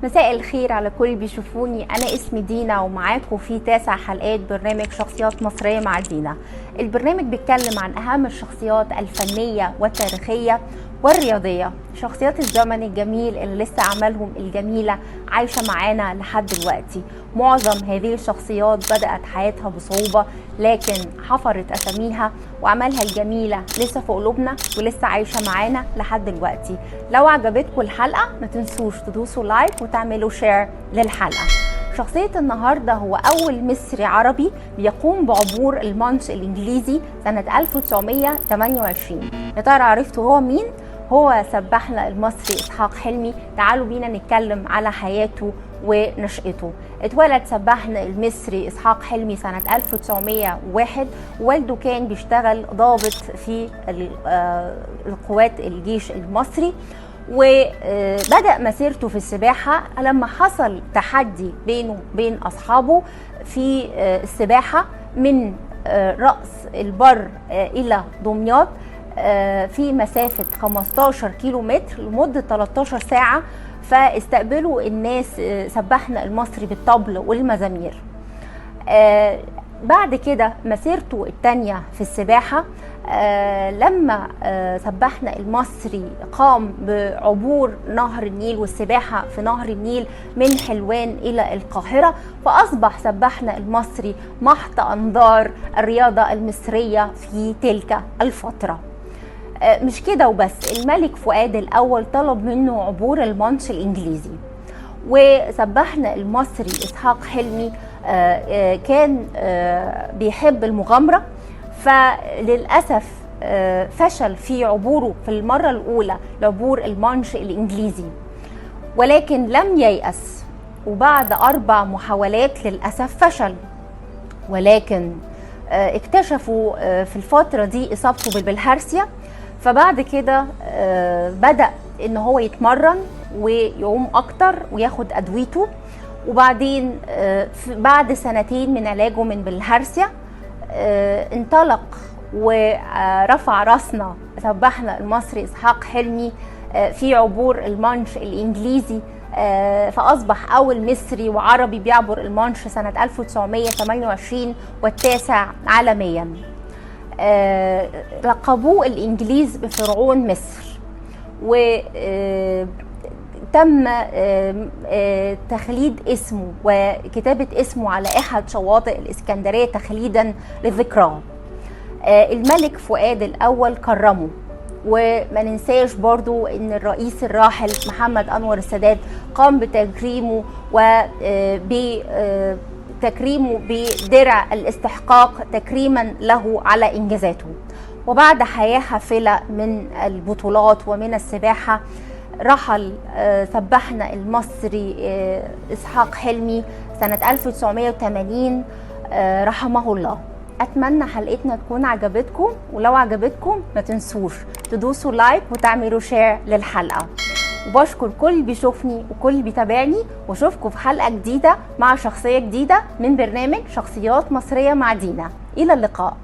مساء الخير على كل بيشوفوني. أنا اسمي دينا ومعاكم في 9 حلقات برنامج شخصيات مصرية مع دينا. البرنامج بيتكلم عن أهم الشخصيات الفنية والتاريخية والرياضية، شخصيات الزمن الجميل اللي لسه أعمالهم الجميلة عايشة معانا لحد دلوقتي. معظم هذه الشخصيات بدأت حياتها بصعوبة، لكن حفرت أساميها وأعمالها الجميلة لسه في قلوبنا ولسه عايشة معانا لحد دلوقتي. لو عجبتكم الحلقة ما تنسوش تدوسوا لايك وتعملوا شير للحلقة. شخصية النهاردة هو أول مصري عربي بيقوم بعبور المانش الإنجليزي سنة 1928. يا ترى عرفتوا هو مين؟ هو سباحنا المصري إسحاق حلمي. تعالوا بينا نتكلم على حياته ونشأته. اتولد سباحنا المصري إسحاق حلمي سنة 1901. والده كان بيشتغل ضابط في القوات الجيش المصري، وبدأ مسيرته في السباحة لما حصل تحدي بينه وبين أصحابه في السباحة من رأس البر إلى دمياط في مسافة 15 كيلو متر لمدة 13 ساعة. فاستقبلوا الناس سباحنا المصري بالطبل والمزامير. بعد كده مسيرته التانية في السباحة لما سباحنا المصري قام بعبور نهر النيل والسباحة في نهر النيل من حلوان إلى القاهرة، فأصبح سباحنا المصري محط أنظار الرياضة المصرية في تلك الفترة. مش كده وبس، الملك فؤاد الأول طلب منه عبور المانش الإنجليزي، وسباحنا المصري إسحاق حلمي كان بيحب المغامرة، فللأسف فشل في عبوره في المرة الأولى لعبور المانش الإنجليزي، ولكن لم ييأس، وبعد 4 محاولات للأسف فشل. ولكن اكتشفوا في الفترة دي إصابته بالهرسية، فبعد كده بدأ إن هو يتمرن ويعوم أكتر وياخد أدويته. وبعدين بعد 2 من علاجه من بالهرسية انطلق ورفع راسنا سباحنا المصري إسحاق حلمي في عبور المانش الإنجليزي، فأصبح أول مصري وعربي بيعبر المانش سنة 1928 والتاسع عالميا. لقبوه الإنجليز بفرعون مصر، وتم تخليد اسمه وكتابة اسمه على أحد شواطئ الإسكندرية تخليدا لذكراه. الملك فؤاد الأول كرمه، وما ننساش برضو ان الرئيس الراحل محمد أنور السادات قام بتكريمه تكريمه بدرع الاستحقاق تكريما له على إنجازاته. وبعد حياة حافلة من البطولات ومن السباحة رحل سباحنا المصري إسحاق حلمي سنة 1980 رحمه الله. أتمنى حلقتنا تكون عجبتكم، ولو عجبتكم ما تنسوش تدوسوا لايك وتعملوا شير للحلقة. وبشكر كل اللي بيشوفني وكل اللي بيتابعني، واشوفكم في حلقة جديدة مع شخصية جديدة من برنامج شخصيات مصرية مع دينا. إلى اللقاء.